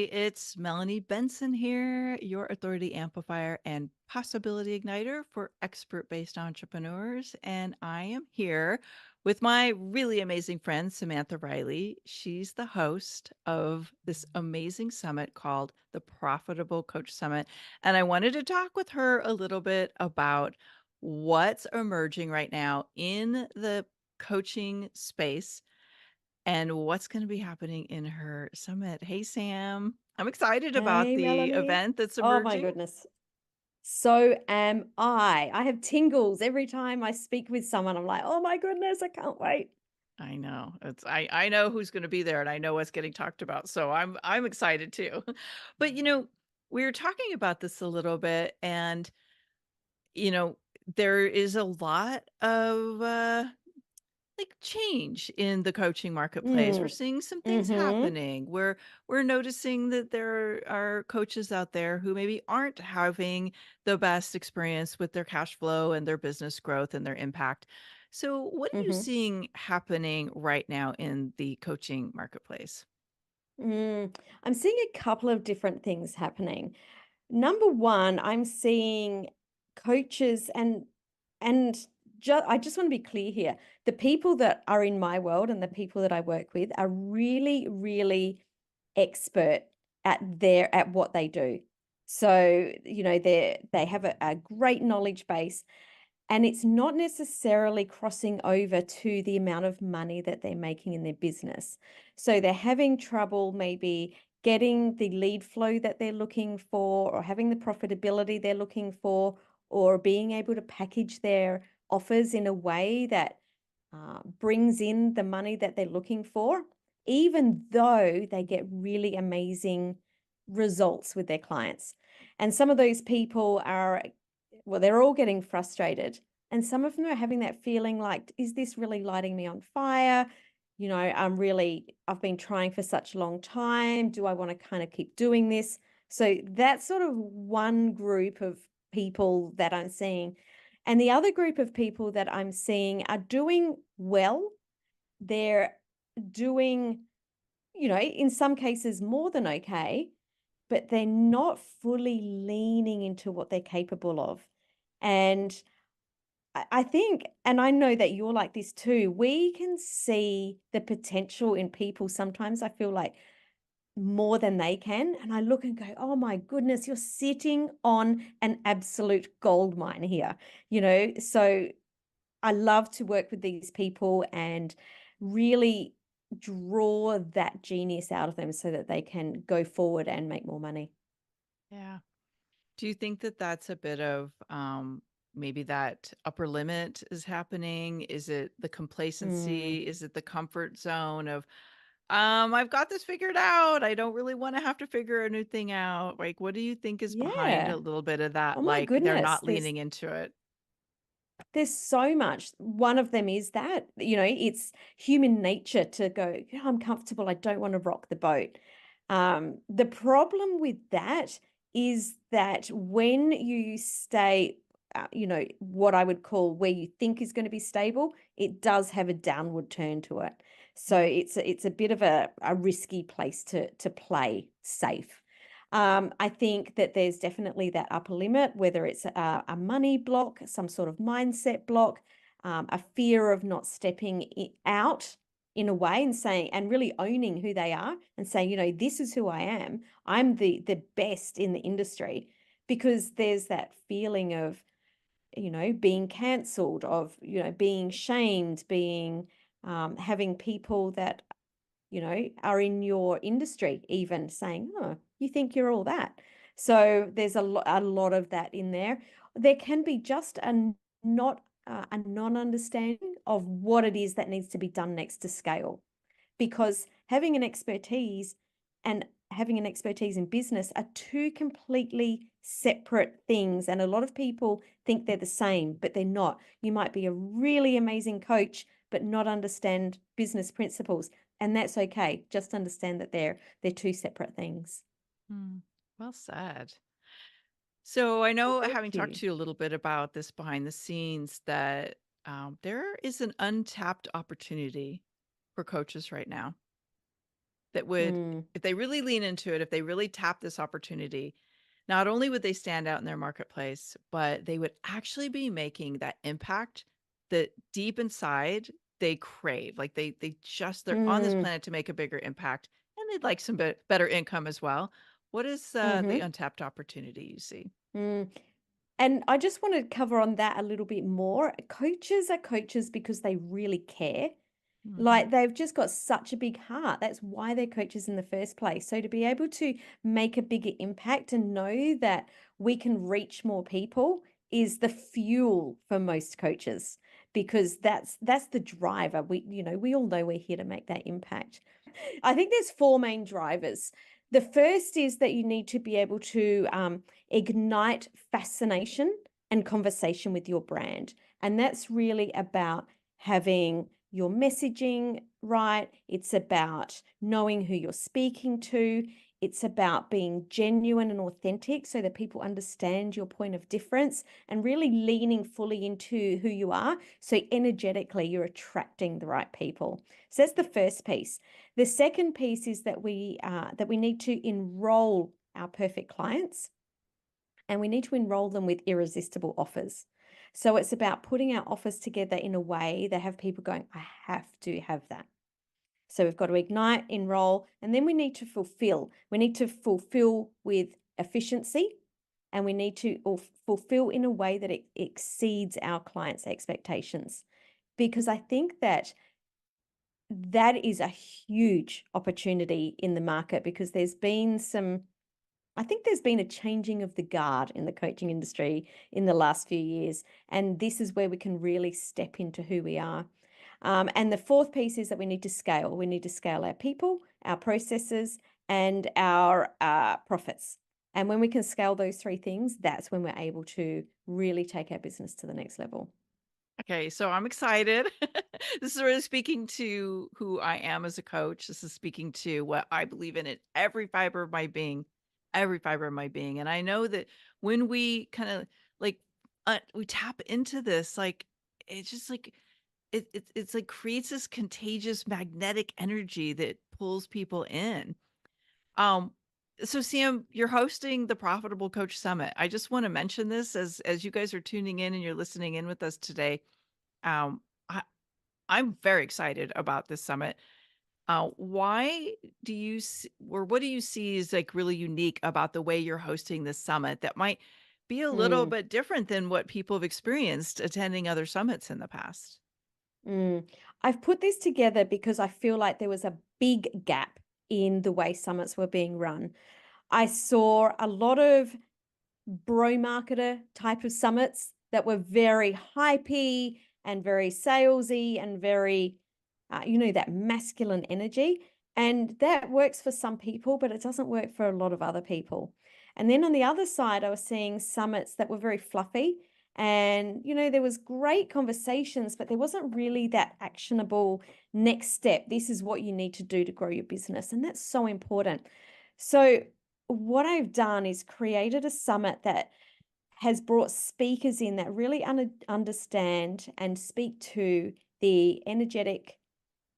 It's Melanie Benson here, your authority amplifier and possibility igniter for expert based entrepreneurs. And I am here with my really amazing friend, Samantha Riley. She's the host of this amazing summit called the Profitable Coach Summit. And I wanted to talk with her a little bit about what's emerging right now in the coaching space and what's going to be happening in her summit. Hey, Sam. I'm excited about Hey, the Melanie. event that's Oh my emerging. goodness. So am I. I have tingles every time I speak with someone. I'm like, oh my goodness, I can't wait. I know. I know who's going to be there and I know what's getting talked about. So I'm excited too. But we were talking about this a little bit and you know, there is a lot of like change in the coaching marketplace. We're Mm. seeing some things Mm-hmm. happening. We're noticing that there are coaches out there who maybe aren't having the best experience with their cash flow and their business growth and their impact. So, what are you Mm-hmm. seeing happening right now in the coaching marketplace? I'm seeing a couple of different things happening. Number one, I'm seeing coaches and I just want to be clear here. The people that are in my world and the people that I work with are really, really expert at what they do. So, they have a great knowledge base, and it's not necessarily crossing over to the amount of money that they're making in their business. So they're having trouble maybe getting the lead flow that they're looking for, or having the profitability they're looking for, or being able to package their offers in a way that brings in the money that they're looking for, even though they get really amazing results with their clients. And some of those people are, well, they're all getting frustrated. And some of them are having that feeling like, is this really lighting me on fire? I've been trying for such a long time. Do I want to kind of keep doing this? So that's sort of one group of people that I'm seeing. And the other group of people that I'm seeing are doing well. They're doing, in some cases more than okay, but they're not fully leaning into what they're capable of. And I think, and I know that you're like this too, we can see the potential in people. Sometimes I feel like more than they can. And I look and go, oh my goodness, you're sitting on an absolute gold mine here, So I love to work with these people and really draw that genius out of them so that they can go forward and make more money. Yeah. Do you think that that's a bit of maybe that upper limit is happening? Is it the Mm, complacency? Is it the comfort zone of I've got this figured out. I don't really want to have to figure a new thing out. Like, what do you think is behind a yeah. little bit of that? Oh my Like, they're goodness. not leaning into it. There's so much. One of them is that, it's human nature to go, "Yeah, I'm comfortable. I don't want to rock the boat." The problem with that is that when you stay, what I would call where you think is going to be stable, it does have a downward turn to it. So Mm. it's a bit of a risky place to play safe. I think that there's definitely that upper limit, whether it's a money block, some sort of mindset block, a fear of not stepping out in a way and saying, and really owning who they are and saying, this is who I am. I'm the best in the industry, because there's that feeling of, being cancelled, of, being shamed, being having people that are in your industry even saying, oh, you think you're all that. So there's a lot of that in there. There can be just not a non-understanding of what it is that needs to be done next to scale, because having an expertise in business are two completely separate things. And a lot of people think they're the same, but they're not. You might be a really amazing coach, but not understand business principles. And that's okay. Just understand that they're two separate things. Hmm. Well said. So I Well, know, thank having talked you. to you a little bit about this behind the scenes, that there is an untapped opportunity for coaches right now. that would, Mm. if they really lean into it, if they really tap this opportunity, not only would they stand out in their marketplace, but they would actually be making that impact that deep inside they crave. Like they're on this Mm. planet to make a bigger impact, and they'd like some better income as well. What is the Mhm. untapped opportunity you see? Mm. And I just want to cover on that a little bit more. Coaches are coaches because they really care. Mhm. Like, they've just got such a big heart. That's why they're coaches in the first place. So to be able to make a bigger impact and know that we can reach more people is the fuel for most coaches, because that's the driver. We all know we're here to make that impact. I think there's four main drivers. The first is that you need to be able to ignite fascination and conversation with your brand. And that's really about having your messaging right. It's about knowing who you're speaking to. It's about being genuine and authentic so that people understand your point of difference and really leaning fully into who you are. So energetically, you're attracting the right people. So that's the first piece. The second piece is that we need to enroll our perfect clients, and we need to enroll them with irresistible offers. So it's about putting our offers together in a way that have people going, I have to have that. So we've got to ignite, enroll, and then we need to fulfill. We need to fulfill with efficiency, and we need to fulfill in a way that it exceeds our clients' expectations. Because I think that that is a huge opportunity in the market, because I think there's been a changing of the guard in the coaching industry in the last few years. And this is where we can really step into who we are. And the fourth piece is that we need to scale. We need to scale our people, our processes, and our profits. And when we can scale those three things, that's when we're able to really take our business to the next level. Okay, so I'm excited. This is really speaking to who I am as a coach. This is speaking to what I believe in every fiber of my being, every fiber of my being. And I know that when we kind of like we tap into this, like it's just like it's like creates this contagious magnetic energy that pulls people in. Um, so Sam, you're hosting the Profitable Coach Summit. I just want to mention this as you guys are tuning in and you're listening in with us today. Um, I I'm very excited about this summit. Why do you or what do you see is like really unique about the way you're hosting this summit that might be a little Mm. bit different than what people have experienced attending other summits in the past? Mm. I've put this together because I feel like there was a big gap in the way summits were being run. I saw a lot of bro marketer type of summits that were very hypey and very salesy and very, that masculine energy. And that works for some people, but it doesn't work for a lot of other people. And then on the other side, I was seeing summits that were very fluffy. And, there was great conversations, but there wasn't really that actionable next step. This is what you need to do to grow your business. And that's so important. So, what I've done is created a summit that has brought speakers in that really understand and speak to the energetic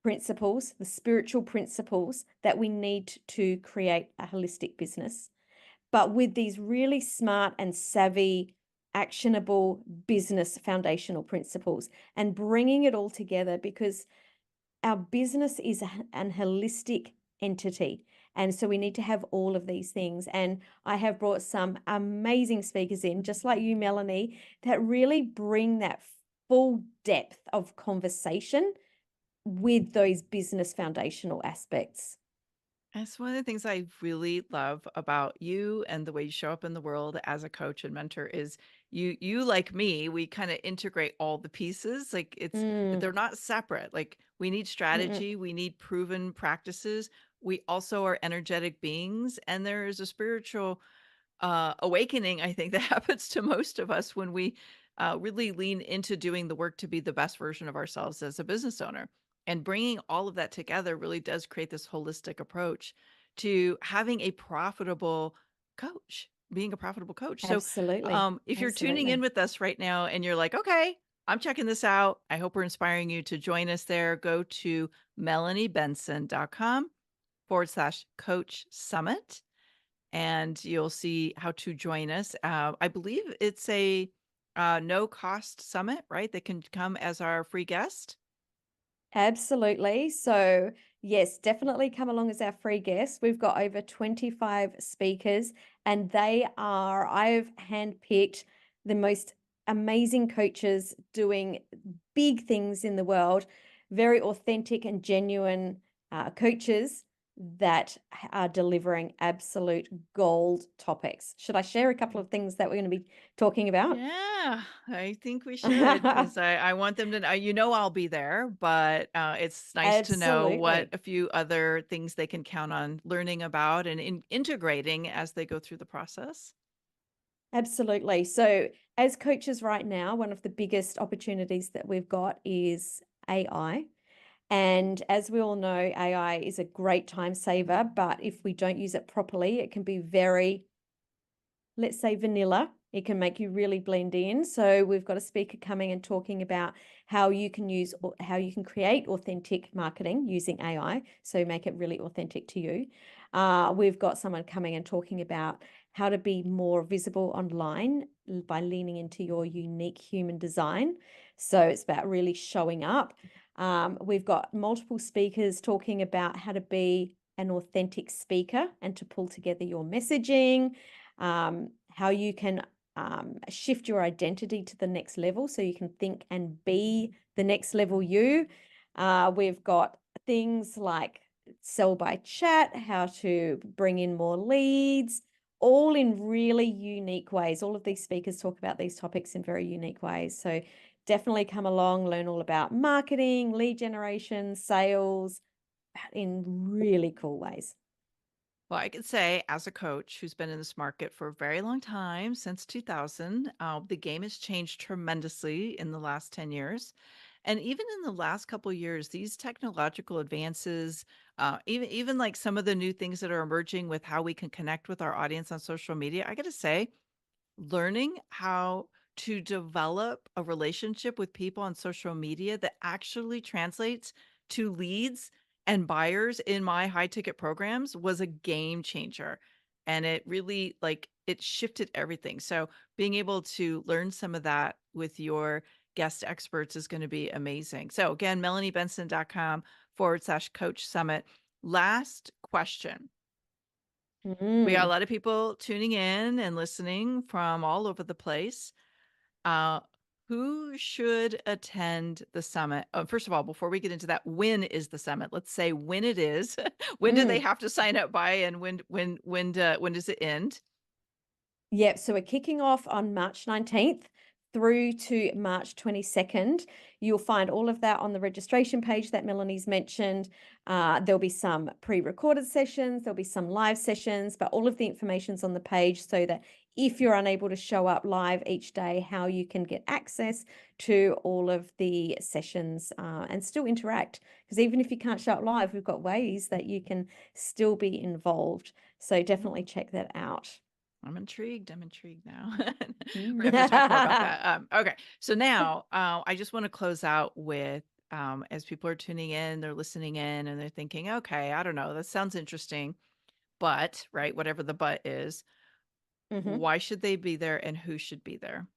principles, the spiritual principles that we need to create a holistic business, but with these really smart and savvy, actionable business foundational principles, and bringing it all together, because our business is an holistic entity. And so we need to have all of these things. And I have brought some amazing speakers in, just like you, Melanie, that really bring that full depth of conversation with those business foundational aspects. That's one of the things I really love about you and the way you show up in the world as a coach and mentor is you like me, we kind of integrate all the pieces. Like Mm, they're not separate. Like we need mm-mm. strategy, we need proven practices. We also are energetic beings and there is a spiritual awakening, I think, that happens to most of us when we really lean into doing the work to be the best version of ourselves as a business owner. And bringing all of that together really does create this holistic approach to having a profitable coach, being a profitable coach. So, Absolutely. if you're tuning in Absolutely. with us right now and you're like, okay, I'm checking this out, I hope we're inspiring you to join us there. Go to melaniebenson.com /coach summit. And you'll see how to join us. I believe it's a no cost summit, right? They can come as our free guest. Absolutely. So, yes, definitely come along as our free guest. We've got over 25 speakers, and I've handpicked the most amazing coaches doing big things in the world, very authentic and genuine coaches that are delivering absolute gold topics. Should I share a couple of things that we're going to be talking about? Yeah, I think we should because I want them to know. You know, I'll be there, but it's nice to know what Absolutely. a few other things they can count on learning about and integrating as they go through the process. Absolutely. So, as coaches right now, one of the biggest opportunities that we've got is AI. And as we all know, AI is a great time saver, but if we don't use it properly, it can be very, let's say, vanilla. It can make you really blend in. So we've got a speaker coming and talking about how you can create authentic marketing using AI. So make it really authentic to you. We've got someone coming and talking about how to be more visible online by leaning into your unique human design. So it's about really showing up. We've got multiple speakers talking about how to be an authentic speaker and to pull together your messaging, how you can shift your identity to the next level so you can think and be the next level you. We've got things like sell by chat, how to bring in more leads, all in really unique ways. All of these speakers talk about these topics in very unique ways. So definitely come along, learn all about marketing, lead generation, sales in really cool ways. Well, I could say, as a coach who's been in this market for a very long time, since 2000, the game has changed tremendously in the last 10 years. And even in the last couple of years, these technological advances, even like some of the new things that are emerging with how we can connect with our audience on social media, I got to say, learning how to develop a relationship with people on social media that actually translates to leads and buyers in my high ticket programs was a game changer. And it really like it shifted everything. So being able to learn some of that with your guest experts is going to be amazing. So again, melaniebenson.com/coach summit. Last question. We got a Mm. lot of people tuning in and listening from all over the place. Uh, who should attend the summit? First of all, before we get into that, when is the summit? Let's say when it is. When do they Mm. have to sign up by, and when does it end? Yep. So we're kicking off on March 19th through to March 22nd. You'll find all of that on the registration page that Melanie's mentioned. There'll be some pre-recorded sessions, there'll be some live sessions, but all of the information's on the page so that if you're unable to show up live each day, how you can get access to all of the sessions and still interact. Because even if you can't show up live, we've got ways that you can still be involved. So definitely Mm, check that out. I'm intrigued. I'm intrigued now. We're gonna have to talk more about Mm. that. Okay, so now I just want to close out with as people are tuning in, they're listening in, and they're thinking, okay, I don't know, that sounds interesting, but right, whatever the but is, Mhm. why should they be there and who should be there?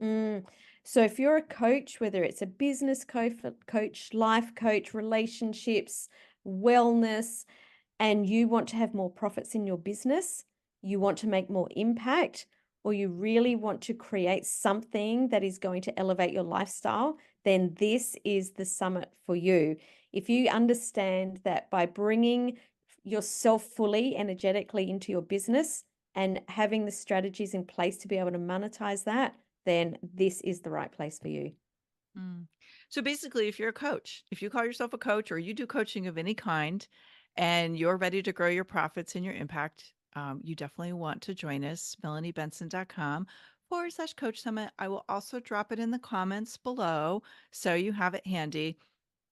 Mm. So if you're a coach, whether it's a business coach, life coach, relationships, wellness, and you want to have more profits in your business, you want to make more impact, or you really want to create something that is going to elevate your lifestyle, then this is the summit for you. If you understand that by bringing yourself fully energetically into your business and having the strategies in place to be able to monetize that, then this is the right place for you. Mm. So basically, if you're a coach, if you call yourself a coach or you do coaching of any kind and you're ready to grow your profits and your impact, you definitely want to join us, melaniebenson.com/coach summit. I will also drop it in the comments below so you have it handy.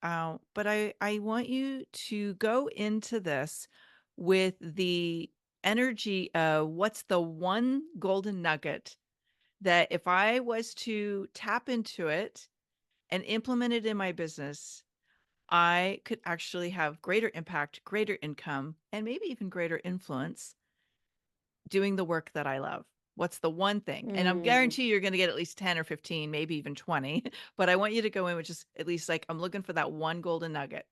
But I want you to go into this with the energy of what's the one golden nugget that if I was to tap into it and implement it in my business, I could actually have greater impact, greater income, and maybe even greater influence doing the work that I love. What's the one thing? And I'm Mm, guarantee you're gonna get at least 10 or 15, maybe even 20, but I want you to go in with just at least like, I'm looking for that one golden nugget.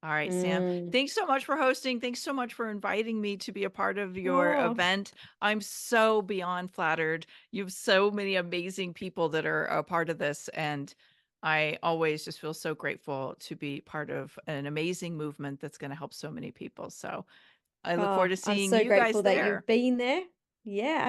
All right, Sam. mm. Thanks so much for hosting. Thanks so much for inviting me to be a part of your Oh, event. I'm so beyond flattered. You have so many amazing people that are a part of this. And I always just feel so grateful to be part of an amazing movement that's going to help so many people. So I look forward oh, to I'm seeing so you guys grateful that there. you've been there. Yeah,